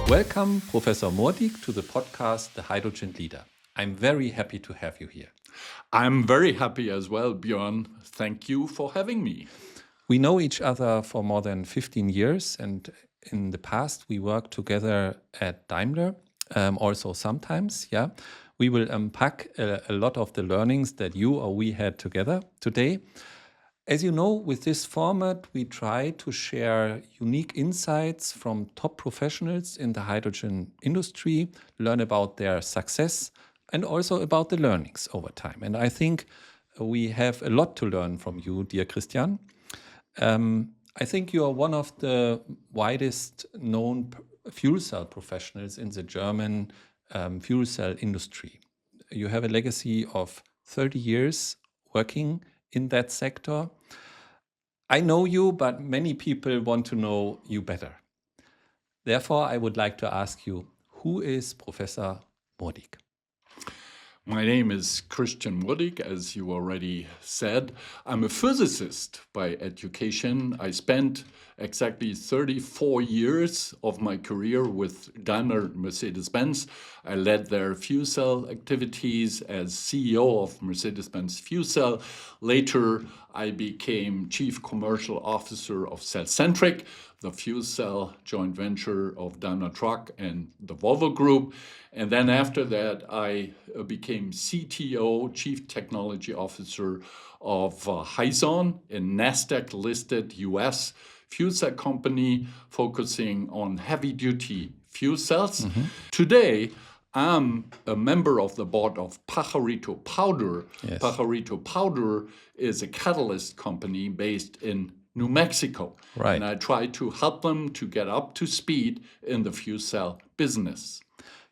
Welcome, Professor Mohrdieck, to the podcast, The Hydrogen Leader. I'm very happy to have you here. I'm very happy as well, Björn. Thank you for having me. We know each other for more than 15 years, and in the past we worked together at Daimler, also sometimes, yeah. We will unpack a lot of the learnings that you or we had together today. As you know, with this format, we try to share unique insights from top professionals in the hydrogen industry, learn about their success, and also about the learnings over time. And I think we have a lot to learn from you, dear Christian. I think you are one of the widest known fuel cell professionals in the German fuel cell industry. You have a legacy of 30 years working in that sector. I know you, but many people want to know you better. Therefore, I would like to ask you, who is Professor Mohrdieck? My name is Christian Mohrdieck, as you already said. I'm a physicist by education. I spent exactly 34 years of my career with Daimler Mercedes-Benz. I led their fuel cell activities as CEO of Mercedes-Benz Fuel Cell. Later, I became Chief Commercial Officer of Cellcentric, the fuel cell joint venture of Daimler Truck and the Volvo Group. And then after that, I became CTO, Chief Technology Officer of Hyzon, a NASDAQ-listed US fuel cell company focusing on heavy-duty fuel cells. Today, I'm a member of the board of Pajarito Powder. Yes. Pajarito Powder is a catalyst company based in New Mexico. Right. And I try to help them to get up to speed in the fuel cell business.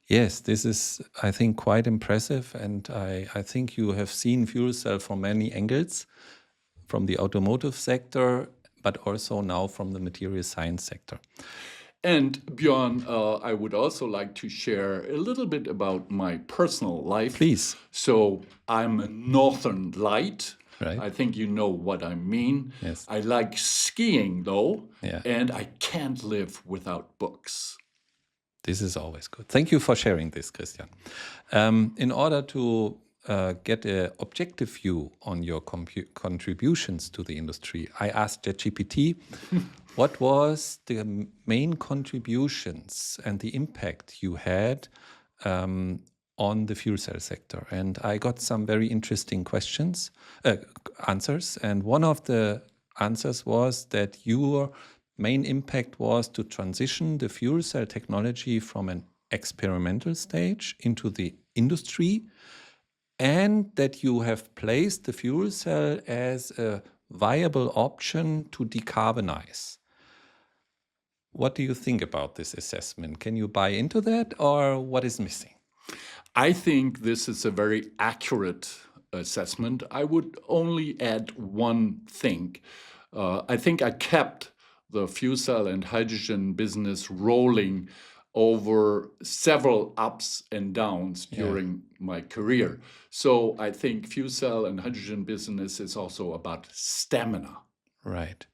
Yes, this is, I think, quite impressive. And I think you have seen fuel cell from many angles, from the automotive sector, but also now from the material science sector. And Björn, I would also like to share a little bit about my personal life. Please. So I'm a Northern Light. Right. I think you know what I mean. Yes. I like skiing, though, Yeah. and I can't live without books. This is always good. Thank you for sharing this, Christian. In order to get an objective view on your contributions to the industry, I asked ChatGPT, what was the main contributions and the impact you had on the fuel cell sector? And I got some very interesting answers. And one of the answers was that your main impact was to transition the fuel cell technology from an experimental stage into the industry, and that you have placed the fuel cell as a viable option to decarbonize. What do you think about this assessment? Can you buy into that, or what is missing? I think this is a very accurate assessment. I would only add one thing. I think I kept the fuel cell and hydrogen business rolling over several ups and downs during my career. So I think fuel cell and hydrogen business is also about stamina. Right.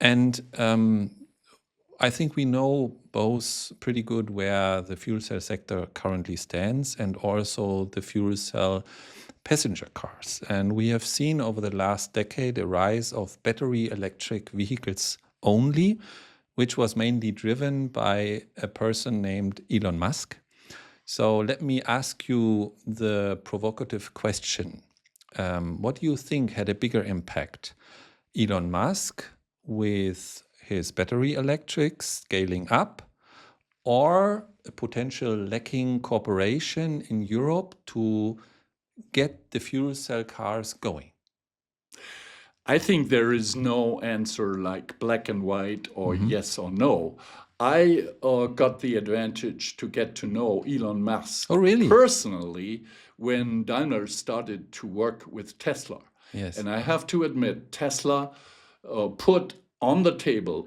And I think we know both pretty good where the fuel cell sector currently stands, and also the fuel cell passenger cars. And we have seen over the last decade a rise of battery electric vehicles only, which was mainly driven by a person named Elon Musk. So let me ask you the provocative question. What do you think had a bigger impact? Elon Musk with his battery electric scaling up, or a potential lacking cooperation in Europe to get the fuel cell cars going? I think there is no answer like black and white or yes or no. I got the advantage to get to know Elon Musk personally when Daimler started to work with Tesla. Yes. And I have to admit, Tesla put on the table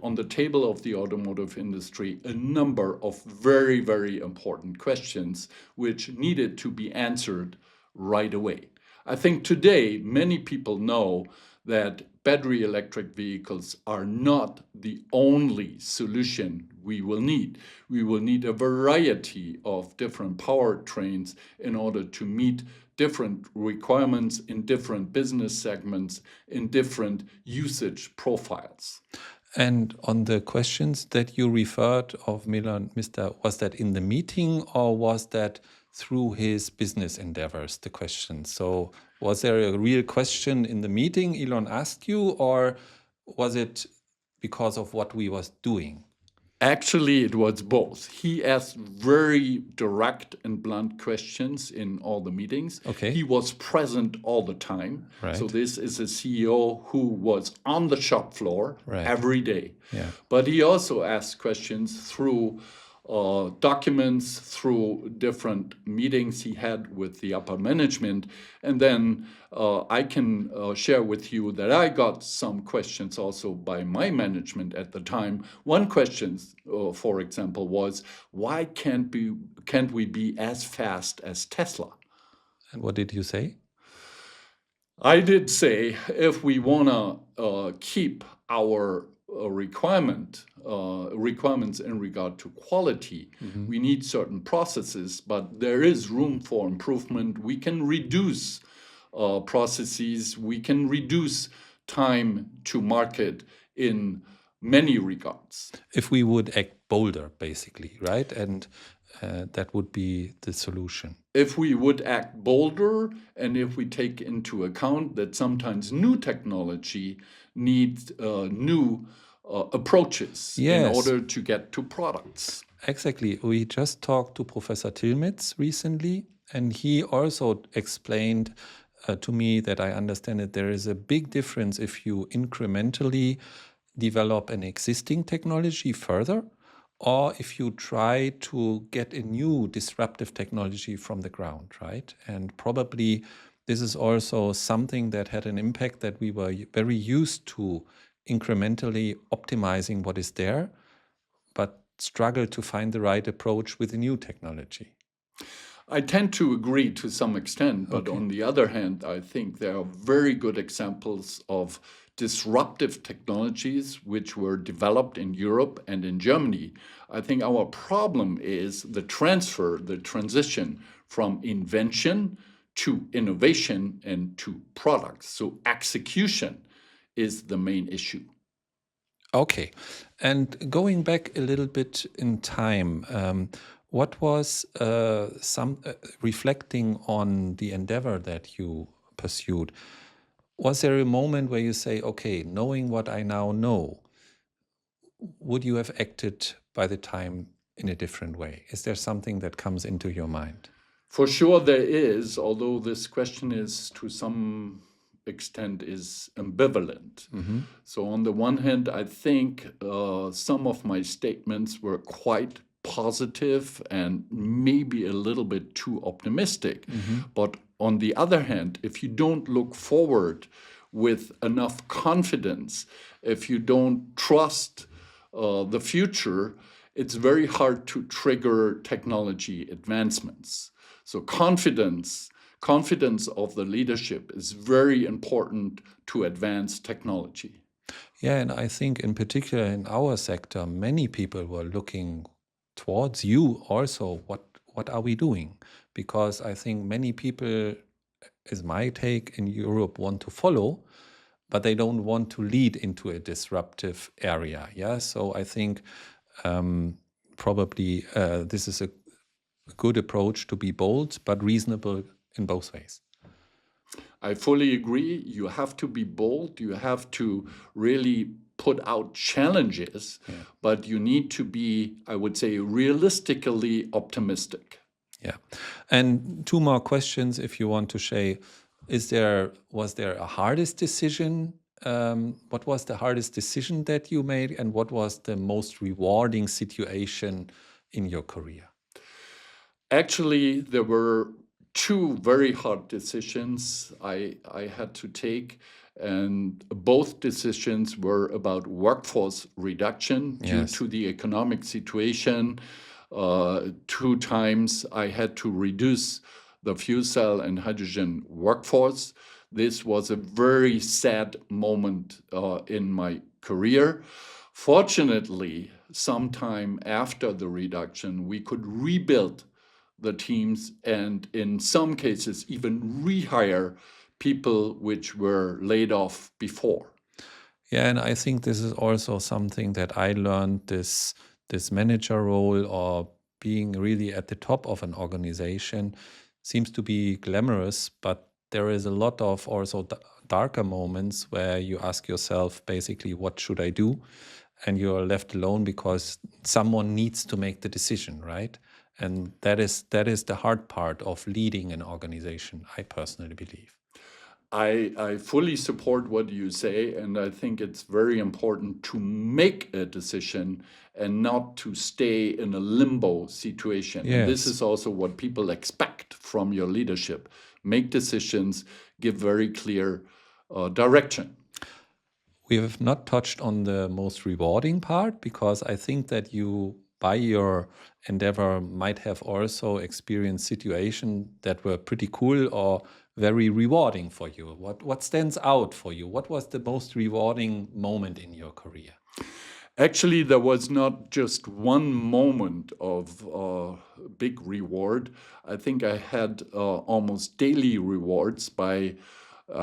of the automotive industry, a number of very, very important questions which needed to be answered right away. I think today many people know that battery electric vehicles are not the only solution we will need. We will need a variety of different powertrains in order to meet different requirements in different business segments, in different usage profiles. And on the questions that you referred of Mr. Was that in the meeting or was that through his business endeavors, the question? So was there a real question in the meeting Elon asked you, or was it because of what we was doing? Actually, it was both. He asked very direct and blunt questions in all the meetings. Okay. He was present all the time. Right. So this is a CEO who was on the shop floor every day. Yeah. But he also asked questions through documents, through different meetings he had with the upper management. And then I can share with you that I got some questions also by my management at the time. One question, for example, was, why can't we be as fast as Tesla? And what did you say? I did say, if we want to keep our requirements in regard to quality, we need certain processes, but there is room for improvement. We can reduce processes, we can reduce time to market in many regards. If we would act bolder, basically, right? And that would be the solution. If we would act bolder, and if we take into account that sometimes new technology needs new approaches in order to get to products. Exactly. We just talked to Professor Tilmitz recently, and he also explained to me that I understand that there is a big difference if you incrementally develop an existing technology further, or if you try to get a new disruptive technology from the ground, right? And probably this is also something that had an impact, that we were very used to incrementally optimizing what is there, but struggle to find the right approach with a new technology. I tend to agree to some extent, but on the other hand, I think there are very good examples of disruptive technologies which were developed in Europe and in Germany. I think our problem is the transition from invention to innovation and to products. So execution is the main issue. Okay. And going back a little bit in time, what was reflecting on the endeavor that you pursued, was there a moment where you say, okay, knowing what I now know, would you have acted by the time in a different way? Is there something that comes into your mind? For sure there is, although this question is to some extent is ambivalent. So on the one hand, I think some of my statements were quite positive and maybe a little bit too optimistic. But on the other hand, if you don't look forward with enough confidence, if you don't trust the future, it's very hard to trigger technology advancements. So confidence of the leadership is very important to advance technology. Yeah, and I think in particular in our sector, many people were looking towards you also. What are we doing? Because I think many people, is my take, in Europe want to follow, but they don't want to lead into a disruptive area. Yeah, so I think probably this is a good approach to be bold, but reasonable in both ways. I fully agree. You have to be bold. You have to really put out challenges, but you need to be, I would say, realistically optimistic. Yeah. And two more questions, if you want to say, was there a hardest decision? What was the hardest decision that you made, and what was the most rewarding situation in your career? Actually, there were two very hard decisions I had to take, and both decisions were about workforce reduction due to the economic situation. 2 times I had to reduce the fuel cell and hydrogen workforce. This was a very sad moment in my career. Fortunately, sometime after the reduction, we could rebuild the teams and in some cases even rehire people which were laid off before. Yeah, and I think this is also something that I learned, this manager role or being really at the top of an organization seems to be glamorous, but there is a lot of also darker moments where you ask yourself basically, what should I do? And you're left alone because someone needs to make the decision, right? And that is the hard part of leading an organization, I personally believe. I fully support what you say, and I think it's very important to make a decision and not to stay in a limbo situation. Yes. And this is also what people expect from your leadership. Make decisions, give very clear direction. We have not touched on the most rewarding part because I think that you, by your endeavor, might have also experienced situations that were pretty cool or very rewarding for you. What stands out for you? What was the most rewarding moment in your career? Actually, there was not just one moment of big reward. I think I had almost daily rewards by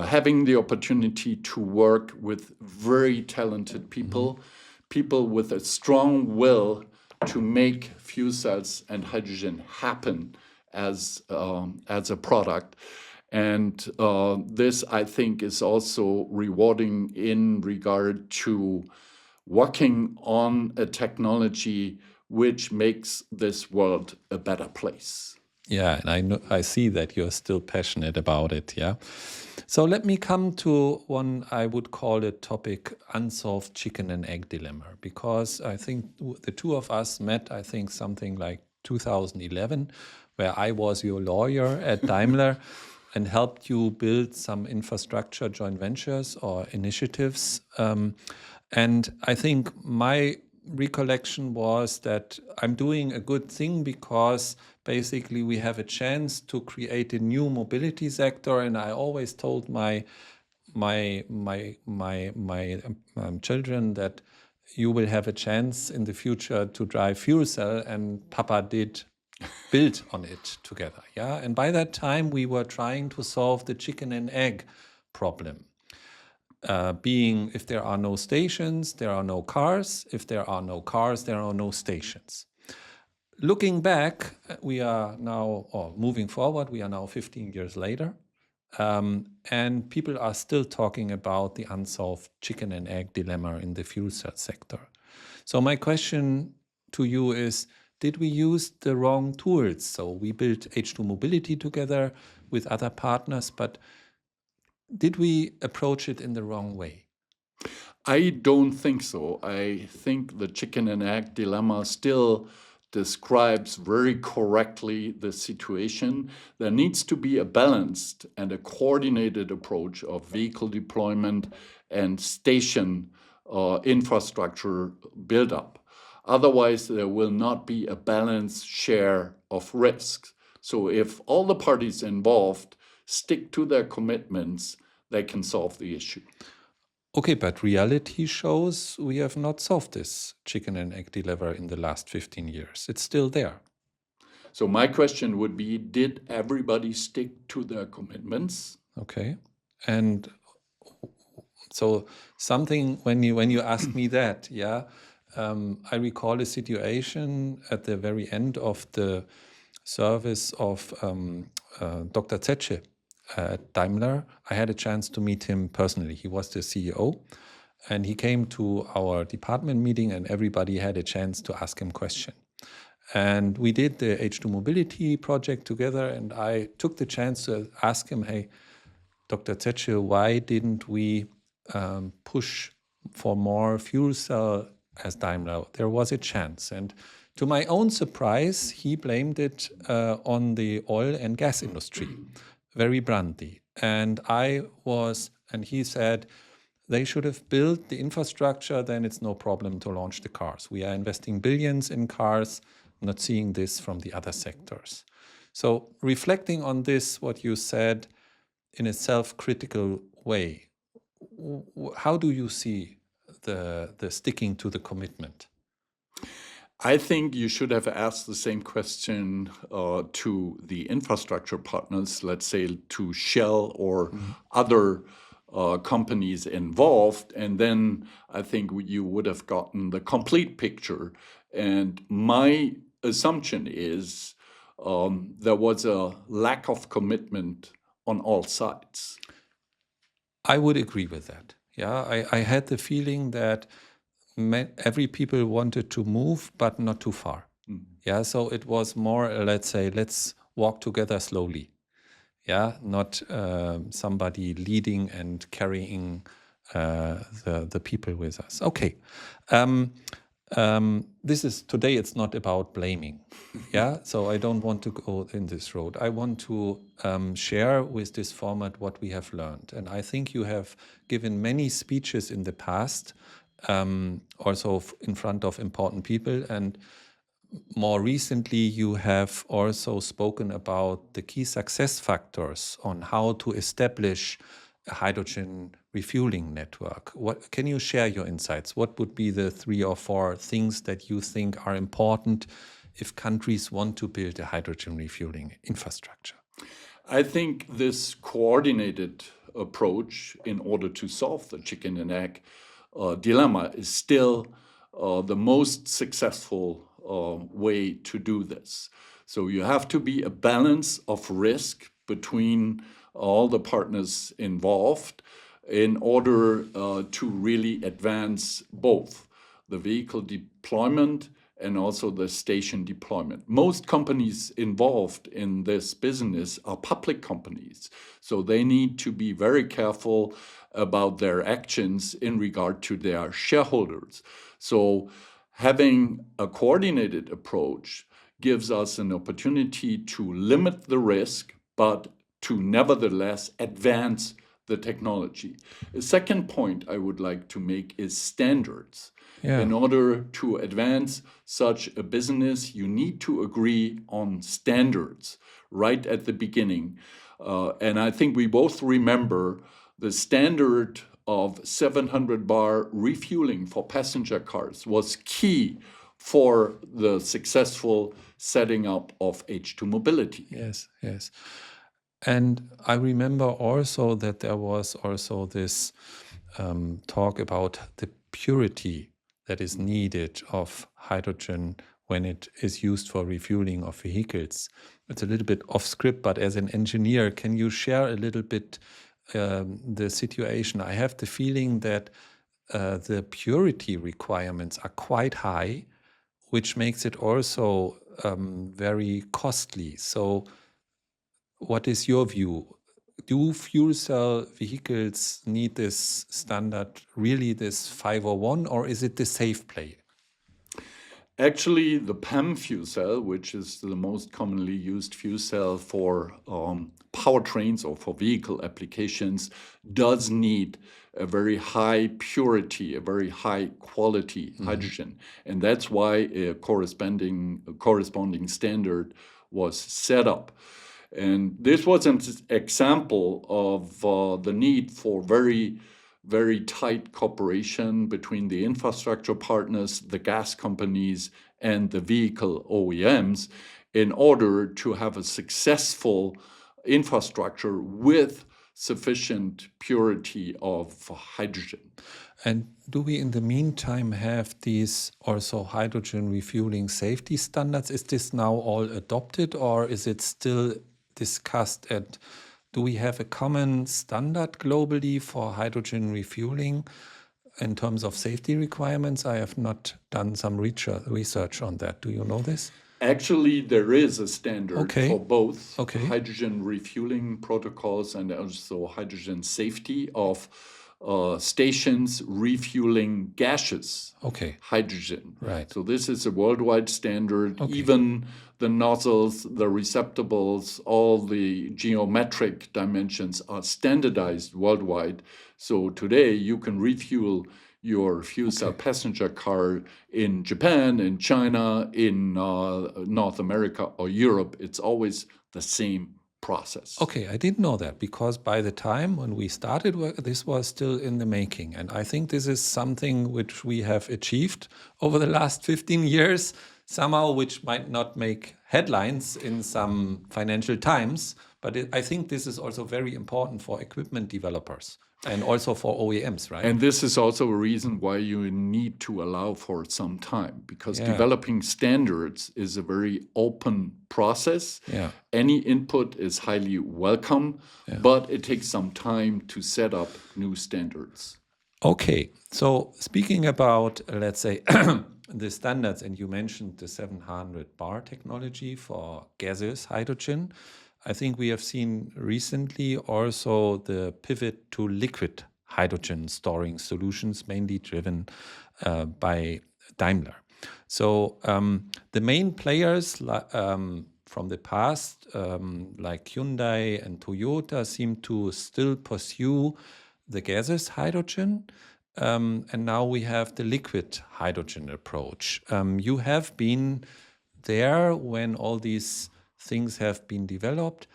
having the opportunity to work with very talented people, people with a strong will to make fuel cells and hydrogen happen as a product. And this, I think, is also rewarding in regard to working on a technology which makes this world a better place. Yeah, and I see that you're still passionate about it, yeah? So let me come to one, I would call it topic, unsolved chicken and egg dilemma, because I think the two of us met, I think something like 2011, where I was your lawyer at Daimler and helped you build some infrastructure joint ventures or initiatives. And I think my recollection was that I'm doing a good thing because basically we have a chance to create a new mobility sector. And I always told my children that you will have a chance in the future to drive fuel cell, and Papa did build on it together. Yeah, and by that time we were trying to solve the chicken and egg problem. Being if there are no stations, there are no cars. If there are no cars, there are no stations. Looking back, we are now, or moving forward, we are now 15 years later. And people are still talking about the unsolved chicken and egg dilemma in the fuel cell sector. So my question to you is, did we use the wrong tools? So we built H2 Mobility together with other partners, but did we approach it in the wrong way? I don't think so. I think the chicken and egg dilemma still describes very correctly the situation. There needs to be a balanced and a coordinated approach of vehicle deployment and station infrastructure buildup. Otherwise, there will not be a balanced share of risks. So if all the parties involved stick to their commitments, they can solve the issue. Okay, but reality shows we have not solved this chicken and egg dilemma in the last 15 years. It's still there. So my question would be, did everybody stick to their commitments? Okay. And so something, when you ask me that, yeah, I recall a situation at the very end of the service of Dr. Zetsche at Daimler. I had a chance to meet him personally. He was the CEO, and he came to our department meeting, and everybody had a chance to ask him questions. And we did the H2 Mobility project together, and I took the chance to ask him, hey, Dr. Zetsche, why didn't we push for more fuel cell as Daimler? There was a chance. And to my own surprise, he blamed it on the oil and gas industry, very bluntly. And he said, they should have built the infrastructure, then it's no problem to launch the cars. We are investing billions in cars, not seeing this from the other sectors. So reflecting on this, what you said in a self-critical way, how do you see the sticking to the commitment? I think you should have asked the same question to the infrastructure partners, let's say to Shell or other companies involved, and then I think you would have gotten the complete picture. And my assumption is there was a lack of commitment on all sides. I would agree with that. Yeah, I had the feeling that every people wanted to move, but not too far. Yeah, so it was more, let's say, let's walk together slowly. Yeah, not somebody leading and carrying the people with us. Okay. This is today, it's not about blaming. Yeah, so I don't want to go in this road. I want to share with this format what we have learned. And I think you have given many speeches in the past, also in front of important people. And more recently, you have also spoken about the key success factors on how to establish a hydrogen refueling network. Can you share your insights? What would be the 3 or 4 things that you think are important if countries want to build a hydrogen refueling infrastructure? I think this coordinated approach in order to solve the chicken and egg dilemma is still the most successful way to do this. So you have to be a balance of risk between all the partners involved in order to really advance both the vehicle deployment and also the station deployment. Most companies involved in this business are public companies, so they need to be very careful about their actions in regard to their shareholders. So having a coordinated approach gives us an opportunity to limit the risk, but to nevertheless advance the technology. The second point I would like to make is standards. Yeah. In order to advance such a business, you need to agree on standards right at the beginning. And I think we both remember the standard of 700 bar refueling for passenger cars was key for the successful setting up of H2 mobility. Yes, yes. And I remember also that there was also this talk about the purity that is needed of hydrogen when it is used for refueling of vehicles. It's a little bit off script, but as an engineer, can you share a little bit the situation? I have the feeling that the purity requirements are quite high, which makes it also very costly. So what is your view? Do fuel cell vehicles need this standard, really this 501, or is it the safe play? Actually, the PEM fuel cell, which is the most commonly used fuel cell for powertrains or for vehicle applications, does need a very high purity, a very high quality hydrogen. And that's why a corresponding standard was set up. And this was an example of the need for very, very tight cooperation between the infrastructure partners, the gas companies, and the vehicle OEMs in order to have a successful infrastructure with sufficient purity of hydrogen. And do we in the meantime have these also hydrogen refueling safety standards? Is this now all adopted, or is it still discussed? And do we have a common standard globally for hydrogen refueling in terms of safety requirements? I have not done some research on that. Do you know this? Actually, there is a standard for both hydrogen refueling protocols and also hydrogen safety of stations refueling gaseous hydrogen. Right. So this is a worldwide standard. Even the nozzles, the receptacles, all the geometric dimensions are standardized worldwide. So today you can refuel your fuel cell passenger car in Japan, in China, in North America or Europe. It's always the same process. Okay, I didn't know that, because by the time when we started work, this was still in the making. And I think this is something which we have achieved over the last 15 years, somehow, which might not make headlines in some financial times. But I think this is also very important for equipment developers and also for OEMs, right? And this is also a reason why you need to allow for some time, because developing standards is a very open process. Yeah. Any input is highly welcome, but it takes some time to set up new standards. Okay, so speaking about, let's say, the standards, and you mentioned the 700 bar technology for gaseous hydrogen. I think we have seen recently also the pivot to liquid hydrogen storing solutions, mainly driven by Daimler. So the main players from the past, like Hyundai and Toyota, seem to still pursue the gaseous hydrogen. And now we have the liquid hydrogen approach. You have been there when all these things have been developed.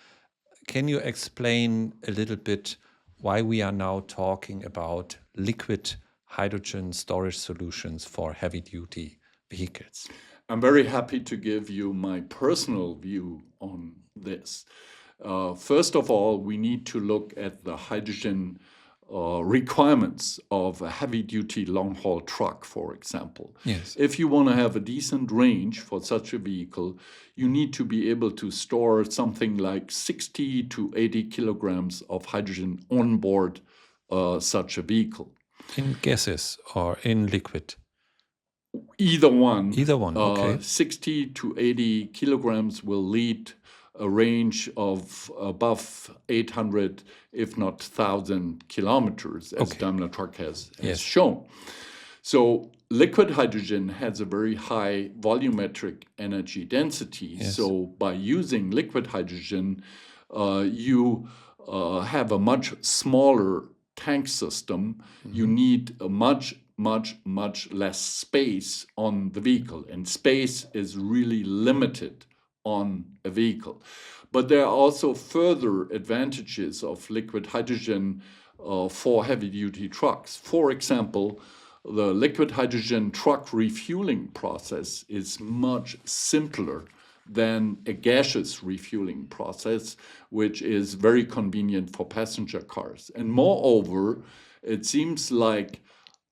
Can you explain a little bit why we are now talking about liquid hydrogen storage solutions for heavy-duty vehicles? I'm very happy to give you my personal view on this. First of all, we need to look at the hydrogen requirements of a heavy-duty long-haul truck, for example. Yes. If you want to have a decent range for such a vehicle, you need to be able to store something like 60 to 80 kilograms of hydrogen on board such a vehicle. In gases or in liquid? Either one. Either one, okay. 60 to 80 kilograms will lead a range of above 800, if not 1,000 kilometers, as Daimler Truck has shown. So liquid hydrogen has a very high volumetric energy density. Yes. So by using liquid hydrogen, you have a much smaller tank system. You need a much less space on the vehicle, and space is really limited on a vehicle. But there are also further advantages of liquid hydrogen for heavy-duty trucks. For example, the liquid hydrogen truck refueling process is much simpler than a gaseous refueling process, which is very convenient for passenger cars. And moreover, it seems like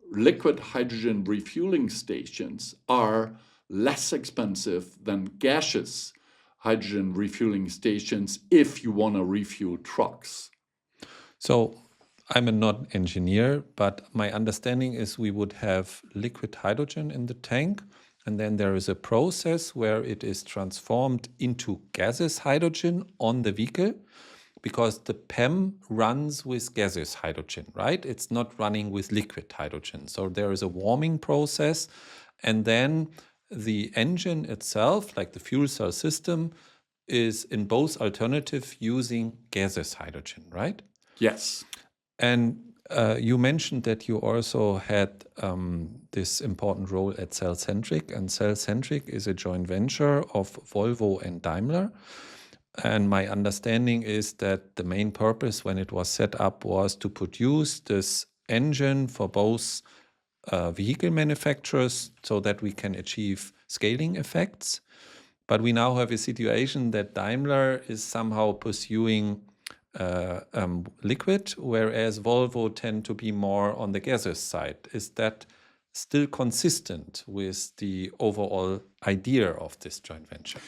liquid hydrogen refueling stations are less expensive than gaseous hydrogen refueling stations if you want to refuel trucks. So I'm a not engineer, but my understanding is we would have liquid hydrogen in the tank, and then there is a process where it is transformed into gaseous hydrogen on the vehicle, because the PEM runs with gaseous hydrogen, right? It's not running with liquid hydrogen. So there is a warming process, and then the engine itself, like the fuel cell system, is in both alternatives using gaseous hydrogen, right? Yes. And you mentioned that you also had this important role at Cellcentric, and Cellcentric is a joint venture of Volvo and Daimler. And my understanding is that the main purpose when it was set up was to produce this engine for both vehicle manufacturers so that we can achieve scaling effects. But we now have a situation that Daimler is somehow pursuing liquid, whereas Volvo tend to be more on the gaseous side. Is that still consistent with the overall idea of this joint venture?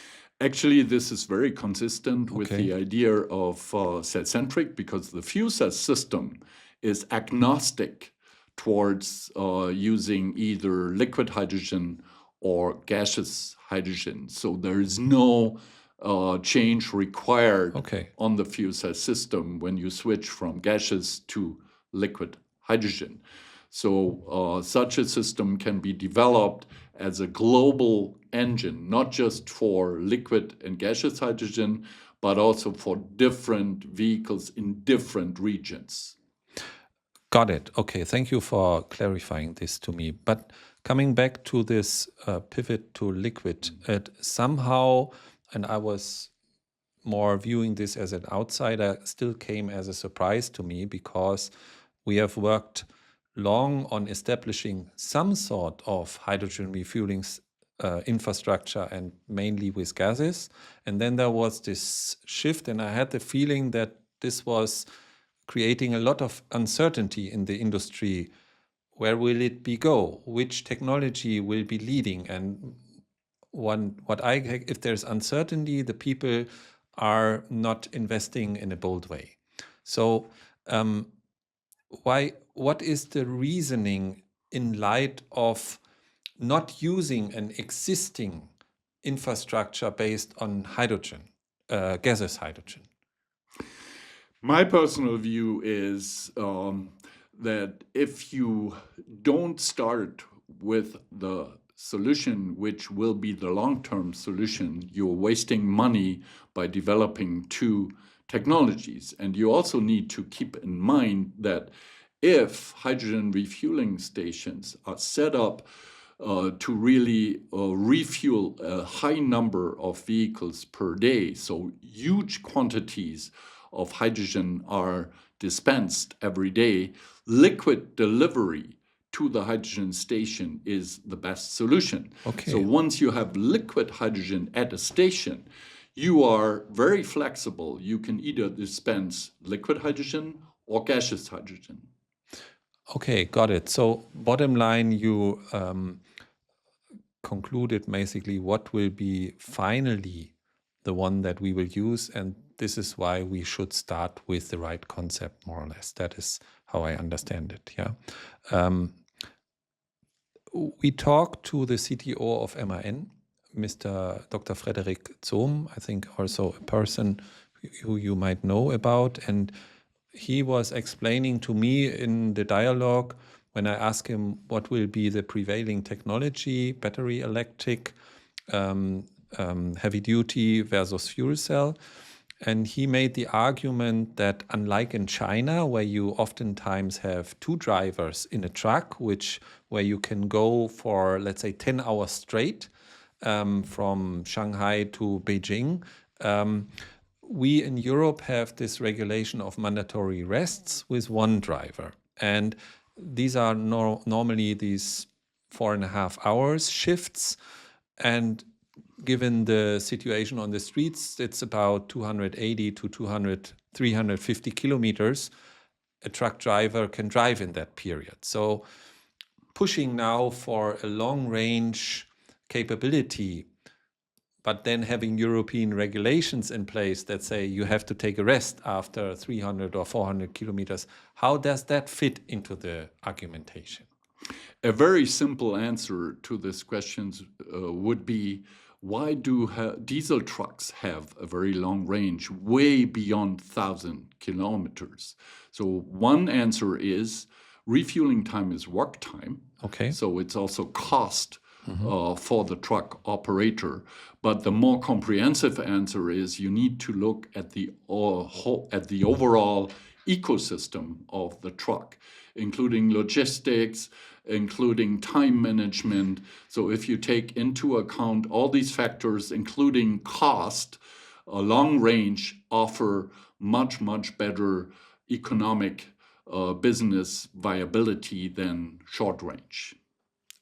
Actually, this is very consistent with the idea of Cellcentric, because the fuel cell system is agnostic towards using either liquid hydrogen or gaseous hydrogen. So there is no change required on the fuel cell system when you switch from gaseous to liquid hydrogen. So such a system can be developed as a global engine, not just for liquid and gaseous hydrogen, but also for different vehicles in different regions. Got it. Okay, thank you for clarifying this to me. But coming back to this pivot to liquid, it somehow, and I was more viewing this as an outsider, still came as a surprise to me, because we have worked long on establishing some sort of hydrogen refueling infrastructure, and mainly with gases. And then there was this shift, and I had the feeling that this was creating a lot of uncertainty in the industry. Where will it be go? Which technology will be leading? And if there's uncertainty, the people are not investing in a bold way. So what is the reasoning in light of not using an existing infrastructure based on hydrogen, gaseous hydrogen? My personal view is that if you don't start with the solution, which will be the long-term solution, you're wasting money by developing two technologies. And you also need to keep in mind that if hydrogen refueling stations are set up to really refuel a high number of vehicles per day, so huge quantities of hydrogen are dispensed every day, liquid delivery to the hydrogen station is the best solution. Okay. So once you have liquid hydrogen at a station, you are very flexible. You can either dispense liquid hydrogen or gaseous hydrogen. Okay, got it. So bottom line, you concluded basically what will be finally the one that we will use, and this is why we should start with the right concept, more or less. That is how I understand it. Yeah. We talked to the CTO of MAN, Mr. Dr. Frederik Zohm, I think also a person who you might know about, and he was explaining to me in the dialogue, when I asked him what will be the prevailing technology, battery electric, heavy duty versus fuel cell. And he made the argument that unlike in China, where you oftentimes have two drivers in a truck, where you can go for, let's say, 10 hours straight from Shanghai to Beijing, we in Europe have this regulation of mandatory rests with one driver. And these are normally these 4.5 hours shifts. And given the situation on the streets, it's about 280 to 350 kilometers a truck driver can drive in that period. So pushing now for a long range capability, but then having European regulations in place that say you have to take a rest after 300 or 400 kilometers, how does that fit into the argumentation? A very simple answer to this question would be, why do diesel trucks have a very long range, way beyond 1,000 kilometers? So one answer is refueling time is work time. Okay. So it's also cost for the truck operator. But the more comprehensive answer is you need to look at the overall ecosystem of the truck, including logistics, including time management. So if you take into account all these factors, including cost, a long range offer much, much better economic business viability than short range.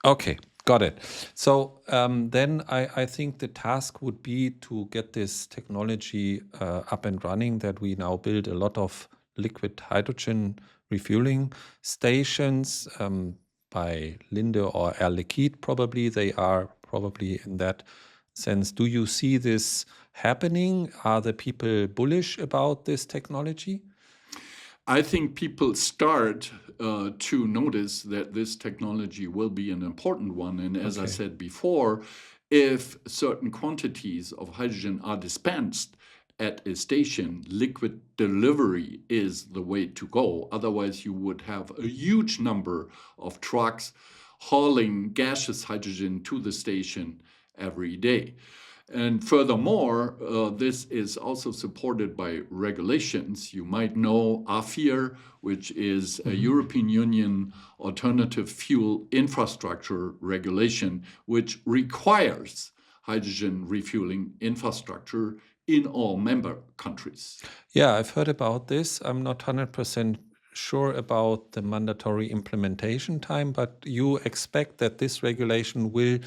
Okay, got it. So then I think the task would be to get this technology up and running, that we now build a lot of liquid hydrogen refueling stations by Linde or Air Liquide, probably. They are probably in that sense. Do you see this happening? Are the people bullish about this technology? I think people start to notice that this technology will be an important one. And as I said before, if certain quantities of hydrogen are dispensed at a station, liquid delivery is the way to go. Otherwise, you would have a huge number of trucks hauling gaseous hydrogen to the station every day. And furthermore, this is also supported by regulations. You might know AFIR, which is a European Union alternative fuel infrastructure regulation, which requires hydrogen refueling infrastructure in all member countries. Yeah, I've heard about this. I'm not 100% sure about the mandatory implementation time, but you expect that this regulation will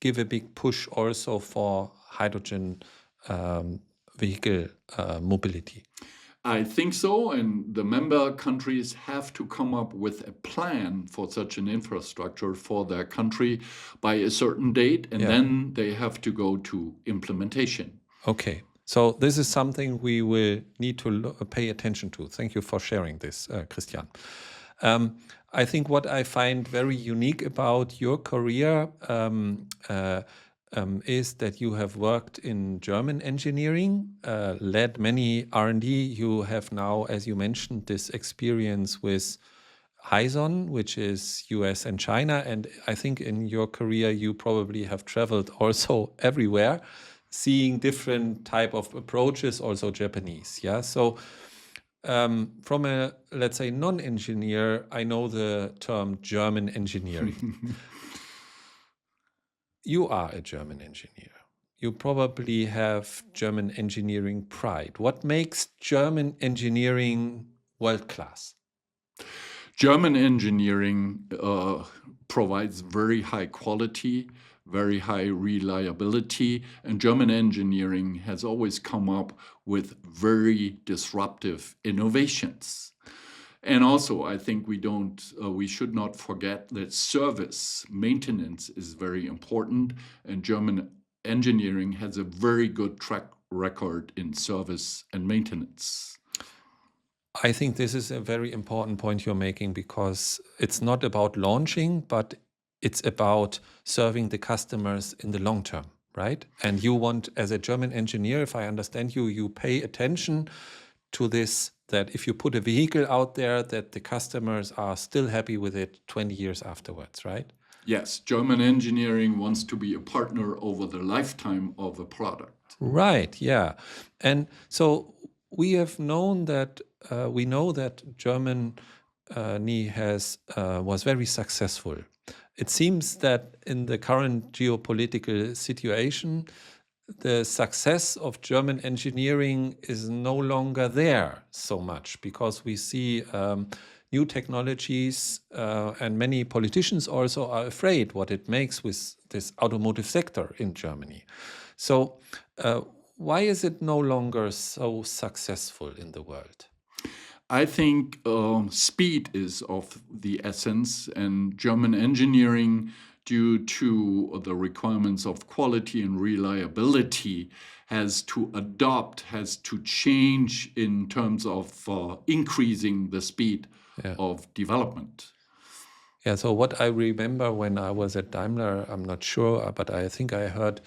give a big push also for hydrogen vehicle mobility. I think so, and the member countries have to come up with a plan for such an infrastructure for their country by a certain date, and then they have to go to implementation. Okay, so this is something we will need to pay attention to. Thank you for sharing this, Christian. I think what I find very unique about your career is that you have worked in German engineering, led many R&D. You have now, as you mentioned, this experience with Hyzon, which is US and China. And I think in your career, you probably have traveled also everywhere, seeing different type of approaches, also Japanese. Yeah. So from a, let's say, non-engineer, I know the term German engineering. You are a German engineer. You probably have German engineering pride. What makes German engineering world-class? German engineering provides very high quality, very high reliability, and German engineering has always come up with very disruptive innovations. And also, I think we should not forget that service, maintenance is very important, and German engineering has a very good track record in service and maintenance. I think this is a very important point you're making, because it's not about launching, but it's about serving the customers in the long term, right? And you want, as a German engineer, if I understand you, you pay attention to this, that if you put a vehicle out there, that the customers are still happy with it 20 years afterwards, right? Yes, German engineering wants to be a partner over the lifetime of a product. Right, yeah. And so we have known that, we know that Germany was very successful. It seems that in the current geopolitical situation, the success of German engineering is no longer there so much, because we see new technologies, and many politicians also are afraid what it makes with this automotive sector in Germany. So why is it no longer so successful in the world? I think speed is of the essence, and German engineering, due to the requirements of quality and reliability, has to adopt, has to change in terms of increasing the speed of development. Yeah, so what I remember when I was at Daimler, I'm not sure, but I think I heard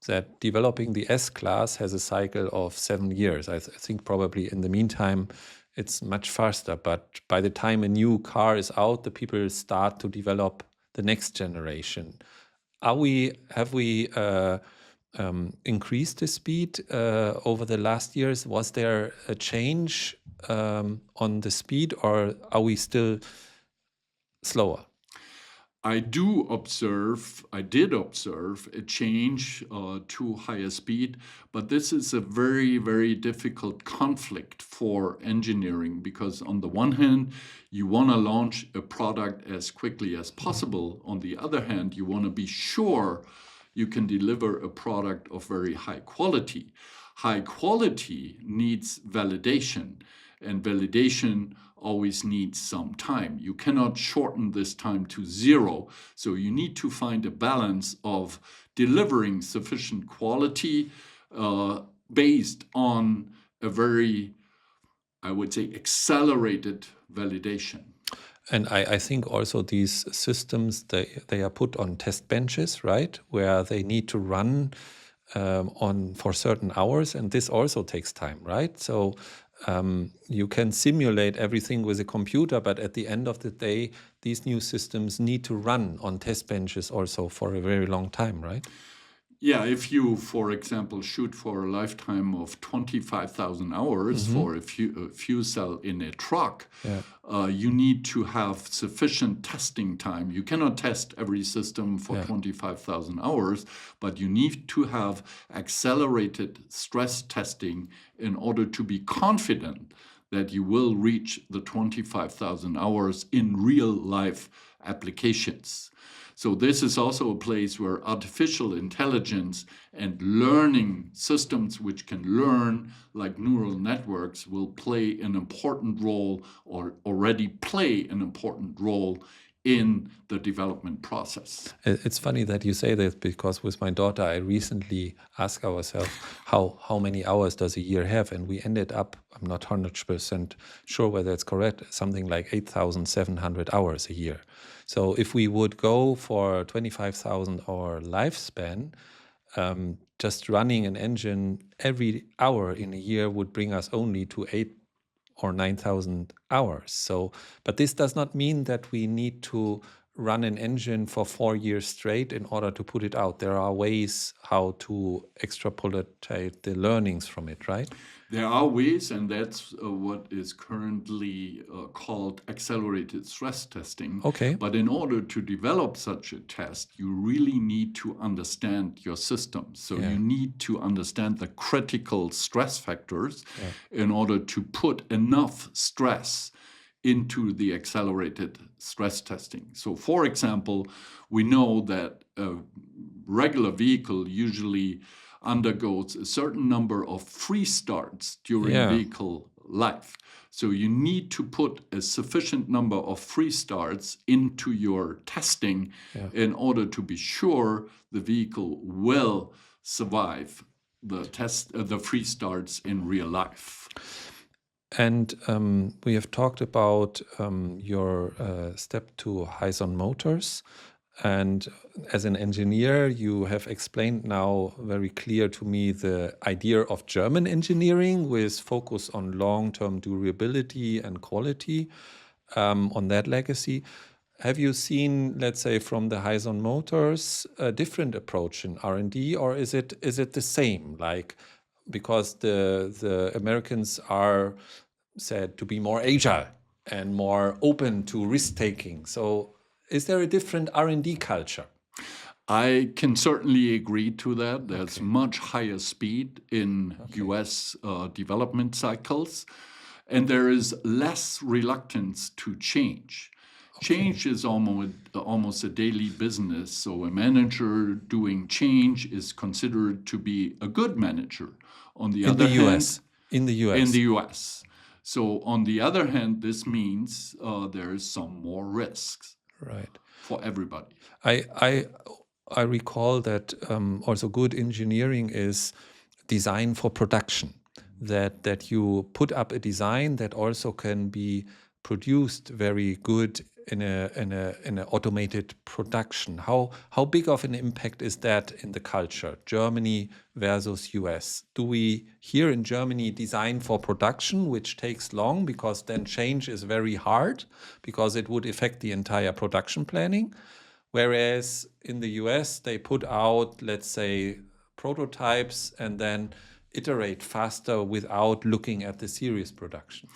that developing the S-Class has a cycle of 7 years. I think probably in the meantime, it's much faster. But by the time a new car is out, the people start to develop the next generation. Have we increased the speed over the last years? Was there a change on the speed, or are we still slower? I did observe a change to higher speed, but this is a very, very difficult conflict for engineering, because on the one hand, you want to launch a product as quickly as possible. On the other hand, you want to be sure you can deliver a product of very high quality. High quality needs validation, and validation always needs some time. You cannot shorten this time to 0. So you need to find a balance of delivering sufficient quality based on a very, I would say, accelerated validation. And I think also these systems, they are put on test benches, right? Where they need to run for certain hours. And this also takes time, right? So you can simulate everything with a computer, but at the end of the day, these new systems need to run on test benches also for a very long time, right? Yeah, if you, for example, shoot for a lifetime of 25,000 hours for a fuel cell in a truck, Yeah. you need to have sufficient testing time. You cannot test every system for 25,000 hours, but you need to have accelerated stress testing in order to be confident that you will reach the 25,000 hours in real life applications. So this is also a place where artificial intelligence and learning systems which can learn like neural networks will play an important role, or already play an important role in the development process. It's funny that you say this, because with my daughter, I recently asked ourselves how many hours does a year have, and we ended up, I'm not 100% sure whether it's correct, something like 8,700 hours a year. So if we would go for 25,000 hour lifespan, just running an engine every hour in a year would bring us only to 8 or 9,000 hours. So, but this does not mean that we need to run an engine for 4 years straight in order to put it out. There are ways how to extrapolate the learnings from it, right? There are ways, and that's what is currently called accelerated stress testing. Okay. But in order to develop such a test, you really need to understand your system. So you need to understand the critical stress factors in order to put enough stress into the accelerated stress testing. So, for example, we know that a regular vehicle usually undergoes a certain number of free starts during vehicle life. So you need to put a sufficient number of free starts into your testing in order to be sure the vehicle will survive the free starts in real life. And we have talked about your step to Hyzon Motors. And as an engineer, you have explained now very clear to me the idea of German engineering with focus on long-term durability and quality, on that legacy. Have you seen, let's say, from the Hyzon Motors, a different approach in R&D, or is it the same? Like, because the Americans are said to be more agile and more open to risk-taking. So is there a different R&D culture? I can certainly agree to that. There's much higher speed in US development cycles, and there is less reluctance to change. Change is almost a daily business. So a manager doing change is considered to be a good manager. On the other hand, in the US. So on the other hand, this means there is some more risks, right, for everybody. I recall that also good engineering is design for production. That you put up a design that also can be produced very good in a automated production. How big of an impact is that in the culture, Germany versus US? Do we here in Germany design for production, which takes long because then change is very hard because it would affect the entire production planning? Whereas in the US, they put out, let's say, prototypes and then iterate faster without looking at the series production.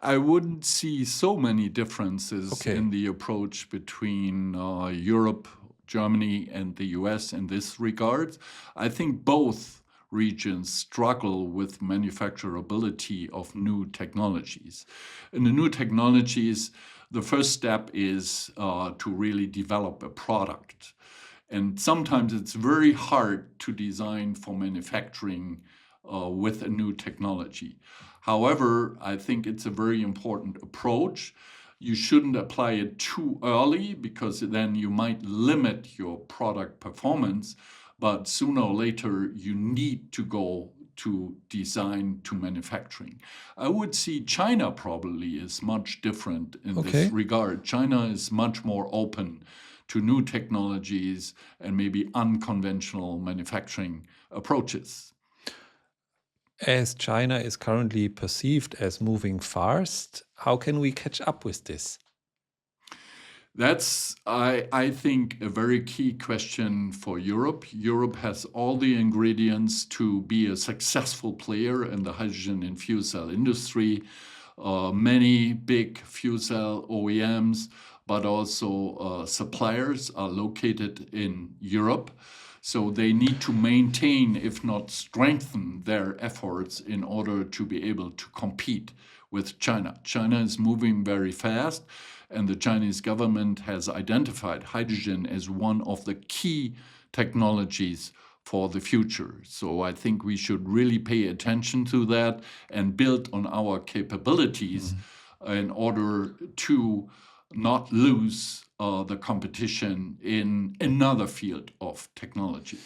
I wouldn't see so many differences in the approach between Europe, Germany, and the US in this regard. I think both regions struggle with manufacturability of new technologies. In the new technologies, the first step is to really develop a product. And sometimes it's very hard to design for manufacturing with a new technology. However, I think it's a very important approach. You shouldn't apply it too early because then you might limit your product performance. But sooner or later, you need to go to design to manufacturing. I would see China probably is much different in this regard. China is much more open to new technologies and maybe unconventional manufacturing approaches. As China is currently perceived as moving fast, how can we catch up with this? That's, I think, a very key question for Europe. Europe has all the ingredients to be a successful player in the hydrogen and fuel cell industry. Many big fuel cell OEMs, but also suppliers are located in Europe. So they need to maintain, if not strengthen, their efforts in order to be able to compete with China. China is moving very fast, and the Chinese government has identified hydrogen as one of the key technologies for the future. So I think we should really pay attention to that and build on our capabilities in order to not lose the competition in another field of technology.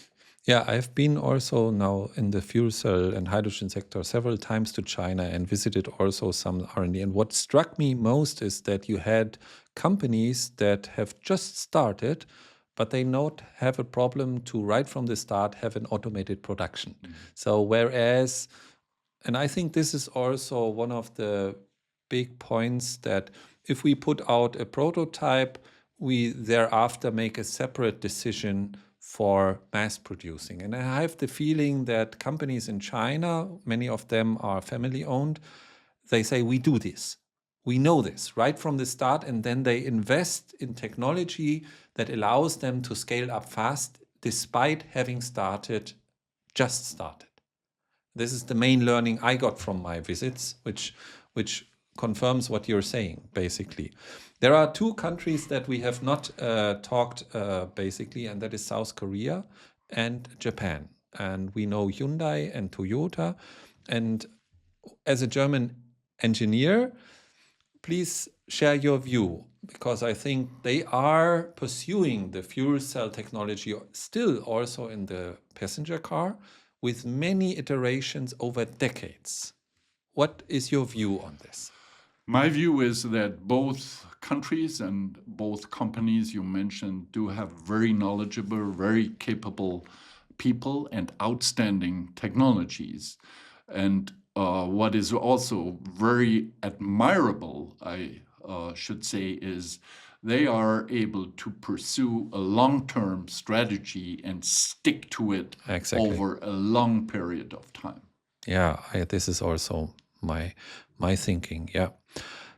Yeah, I've been also now in the fuel cell and hydrogen sector several times to China and visited also some R&D. And what struck me most is that you had companies that have just started, but they not have a problem to right from the start have an automated production. So whereas, and I think this is also one of the big points, that if we put out a prototype, we thereafter make a separate decision for mass producing. And I have the feeling that companies in China, many of them are family owned, they say, we do this. We know this right from the start, and then they invest in technology that allows them to scale up fast despite having just started. This is the main learning I got from my visits, which confirms what you're saying, basically. There are two countries that we have not talked, basically, and that is South Korea and Japan. And we know Hyundai and Toyota. And as a German engineer, please share your view, because I think they are pursuing the fuel cell technology still also in the passenger car with many iterations over decades. What is your view on this? My view is that both countries and both companies you mentioned do have very knowledgeable, very capable people and outstanding technologies. And what is also very admirable, I should say, is they are able to pursue a long-term strategy and stick to it over a long period of time. Yeah, this is also my thinking. Yeah.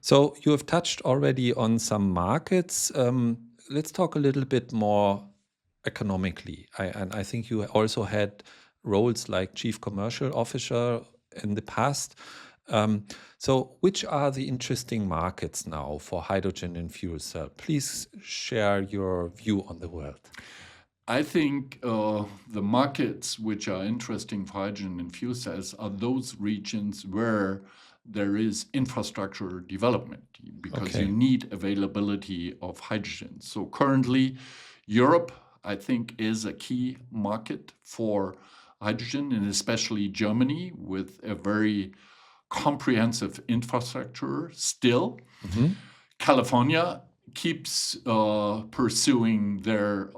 So you have touched already on some markets. Let's talk a little bit more economically. And I think you also had roles like Chief Commercial Officer in the past. So which are the interesting markets now for hydrogen and fuel cell? Please share your view on the world. I think the markets which are interesting for hydrogen and fuel cells are those regions where there is infrastructure development, because you need availability of hydrogen. So currently, Europe, I think, is a key market for hydrogen, and especially Germany, with a very comprehensive infrastructure still. California keeps pursuing their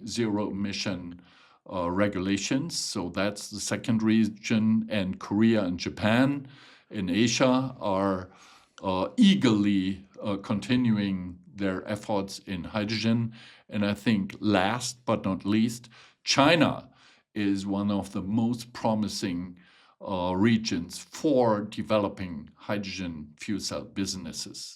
zero emission regulations. So that's the second region. And Korea and Japan in Asia are eagerly continuing their efforts in hydrogen. And I think last but not least, China is one of the most promising regions for developing hydrogen fuel cell businesses.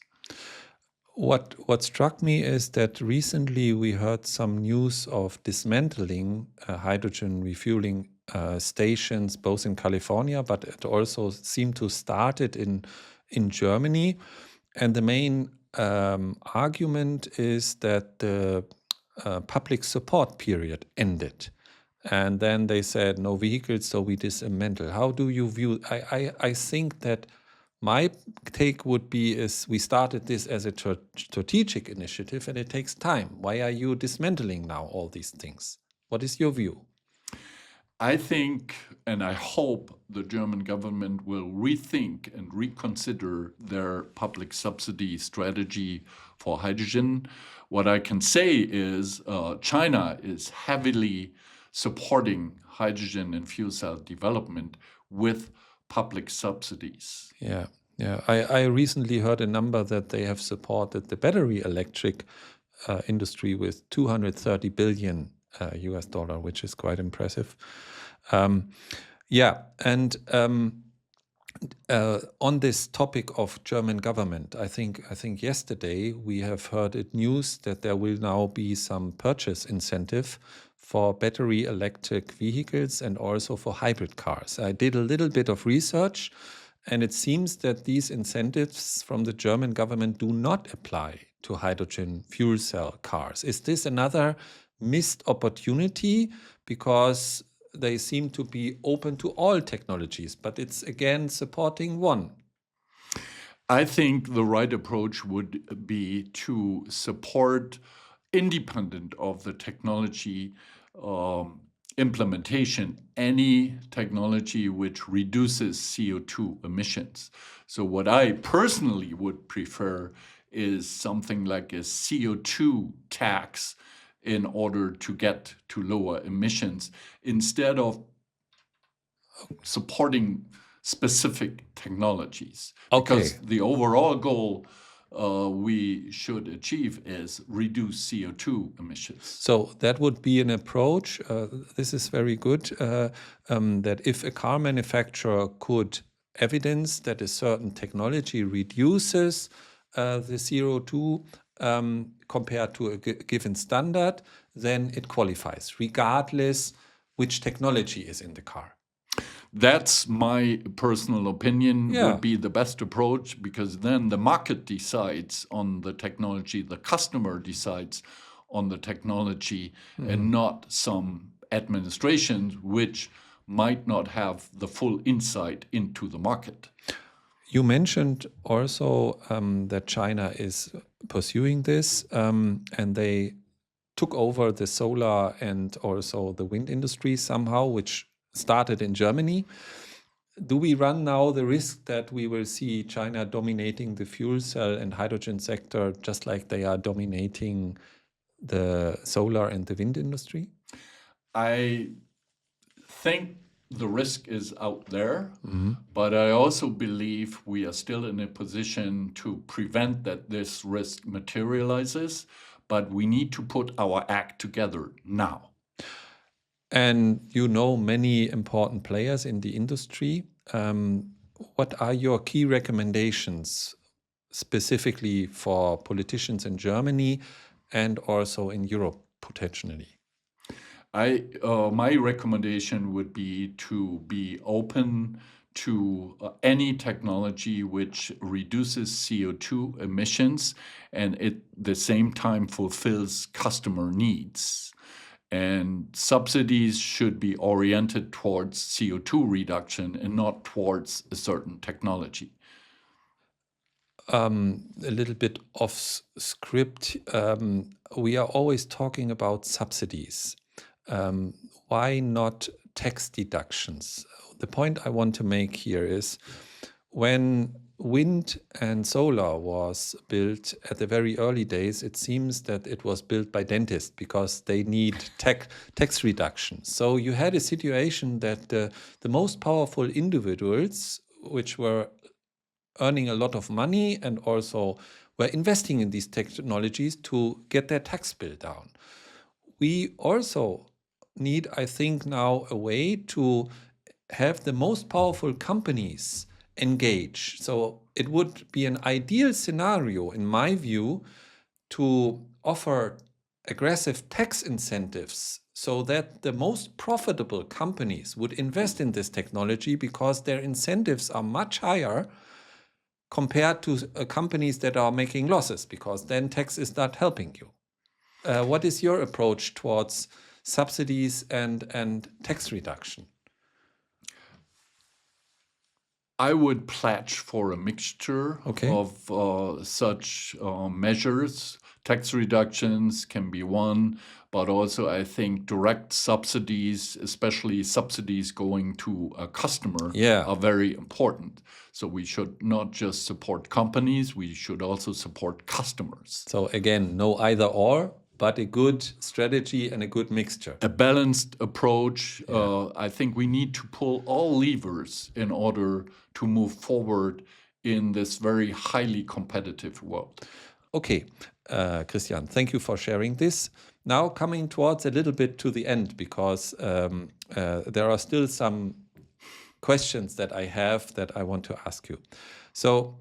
What struck me is that recently we heard some news of dismantling hydrogen refueling stations, both in California, but it also seemed to start it in Germany. And the main argument is that the public support period ended. And then they said no vehicles, so we dismantle. How do you view? I think that my take would be is we started this as a strategic initiative and it takes time. Why are you dismantling now all these things? What is your view? I think, and I hope, the German government will rethink and reconsider their public subsidy strategy for hydrogen. What I can say is China is heavily supporting hydrogen and fuel cell development with public subsidies. Yeah, Yeah, I recently heard a number that they have supported the battery electric industry with 230 billion US dollar, which is quite impressive. Yeah, and on this topic of German government, I think yesterday we have heard it news that there will now be some purchase incentive for battery electric vehicles and also for hybrid cars. I did a little bit of research, and it seems that these incentives from the German government do not apply to hydrogen fuel cell cars. Is this another missed opportunity? Because they seem to be open to all technologies, but it's again supporting one. I think the right approach would be to support, independent of the technology implementation, any technology which reduces CO2 emissions. So what I personally would prefer is something like a CO2 tax in order to get to lower emissions, instead of supporting specific technologies. Okay. Because the overall goal we should achieve is reduce CO2 emissions. So that would be an approach. This is very good. That if a car manufacturer could evidence that a certain technology reduces the CO2 compared to a given standard, then it qualifies, regardless which technology is in the car. That's my personal opinion. Yeah. Would be the best approach, because then the market decides on the technology, the customer decides on the technology, and not some administrations which might not have the full insight into the market. You mentioned also that China is pursuing this, and they took over the solar and also the wind industry somehow, which started in Germany. Do we run now the risk that we will see China dominating the fuel cell and hydrogen sector, just like they are dominating the solar and the wind industry? I think the risk is out there, but I also believe we are still in a position to prevent that this risk materializes, but we need to put our act together now. And you know many important players in the industry. What are your key recommendations specifically for politicians in Germany and also in Europe potentially? My recommendation would be to be open to any technology which reduces CO2 emissions and at the same time fulfills customer needs. And subsidies should be oriented towards CO2 reduction and not towards a certain technology. A little bit off script. We are always talking about subsidies. Why not tax deductions? The point I want to make here is when wind and solar was built at the very early days, it seems that it was built by dentists because they need tax reduction. So you had a situation that the most powerful individuals, which were earning a lot of money and also were investing in these technologies to get their tax bill down. We also need, I think, now a way to have the most powerful companies engage. So it would be an ideal scenario, in my view, to offer aggressive tax incentives so that the most profitable companies would invest in this technology because their incentives are much higher compared to companies that are making losses, because then tax is not helping you. What is your approach towards subsidies and tax reduction? I would pledge for a mixture of such measures. Tax reductions can be one, but also I think direct subsidies, especially subsidies going to a customer, are very important. So we should not just support companies, we should also support customers. So again, no either or, but a good strategy and a good mixture. A balanced approach. I think we need to pull all levers in order to move forward in this very highly competitive world. Okay, Christian, thank you for sharing this. Now coming towards a little bit to the end, because there are still some questions that I have that I want to ask you. So,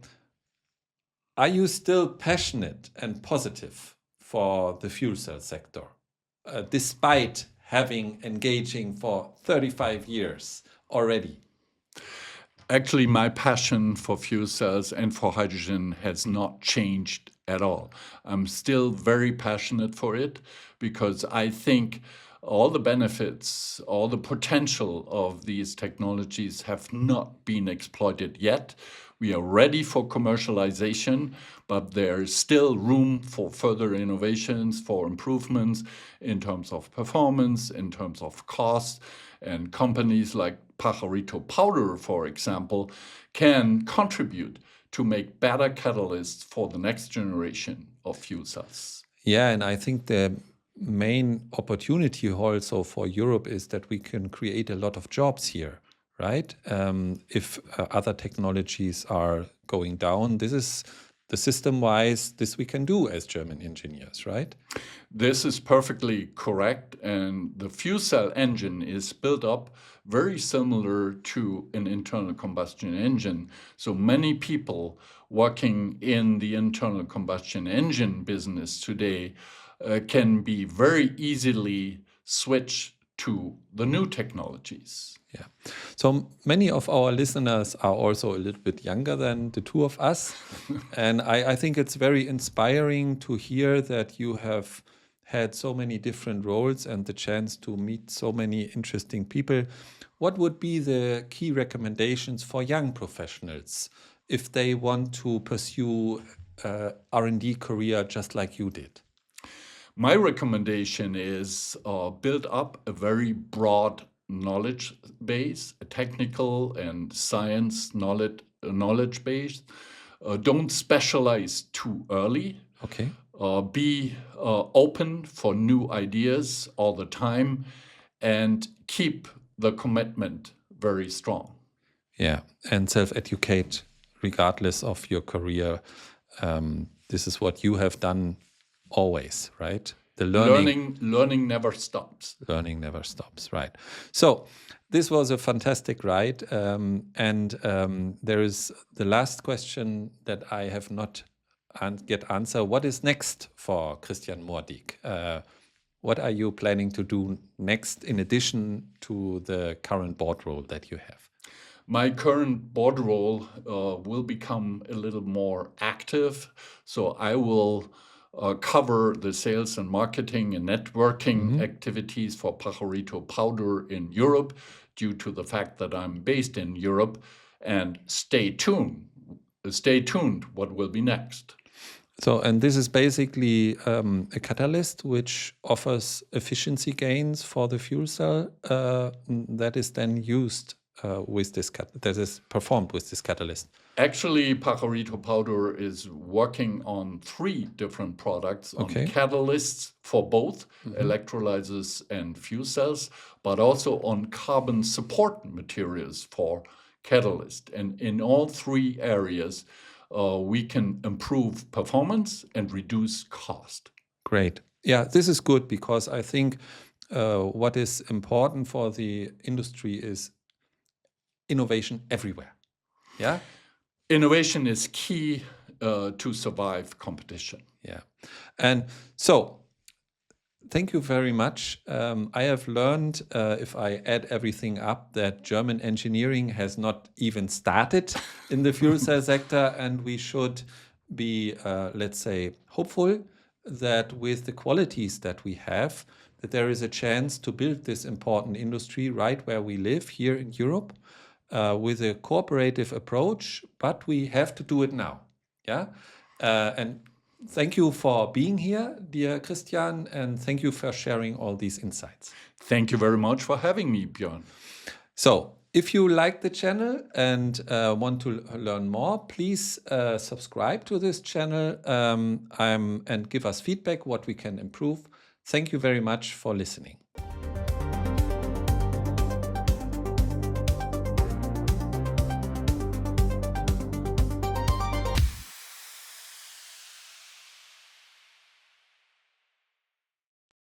are you still passionate and positive for the fuel cell sector, despite having engaging for 35 years already? Actually, my passion for fuel cells and for hydrogen has not changed at all. I'm still very passionate for it because I think all the benefits, all the potential of these technologies have not been exploited yet. We are ready for commercialization, but there is still room for further innovations, for improvements in terms of performance, in terms of cost, and companies like Pajarito Powder, for example, can contribute to make better catalysts for the next generation of fuel cells. Yeah, and I think the main opportunity also for Europe is that we can create a lot of jobs here, right? If other technologies are going down, this is the system-wise, this we can do as German engineers, right? This is perfectly correct, and the fuel cell engine is built up very similar to an internal combustion engine. So many people working in the internal combustion engine business today can be very easily switched to the new technologies. Yeah. So many of our listeners are also a little bit younger than the two of us. And I think it's very inspiring to hear that you have had so many different roles and the chance to meet so many interesting people. What would be the key recommendations for young professionals if they want to pursue R&D career just like you did? My recommendation is build up a very broad knowledge base, a technical and science knowledge base. Don't specialize too early. Okay. Be open for new ideas all the time and keep the commitment very strong. Yeah, and self-educate regardless of your career. This is what you have done always, right? The learning never stops. Learning never stops, right? So this was a fantastic ride, and there is the last question that I have not yet answered. What is next for Christian Mohrdieck? What are you planning to do next in addition to the current board role that you have? My current board role will become a little more active. So I will cover the sales and marketing and networking activities for Pajarito Powder in Europe due to the fact that I'm based in Europe. And stay tuned what will be next. So, and this is basically a catalyst which offers efficiency gains for the fuel cell that is then used with this that is performed with this catalyst. Actually, Pajarito Powder is working on 3 different products on catalysts for both electrolyzers and fuel cells, but also on carbon support materials for catalyst. And in all 3 areas, we can improve performance and reduce cost. Great. Yeah, this is good because I think what is important for the industry is innovation everywhere. Yeah. Innovation is key to survive competition. Yeah. And so, thank you very much. I have learned, if I add everything up, that German engineering has not even started in the fuel cell sector, and we should be, let's say, hopeful that with the qualities that we have, that there is a chance to build this important industry right where we live here in Europe with a cooperative approach, but we have to do it now. Yeah. And thank you for being here, dear Christian, and thank you for sharing all these insights. Thank you very much for having me, Björn. So, if you like the channel and want to learn more, please subscribe to this channel and give us feedback what we can improve. Thank you very much for listening.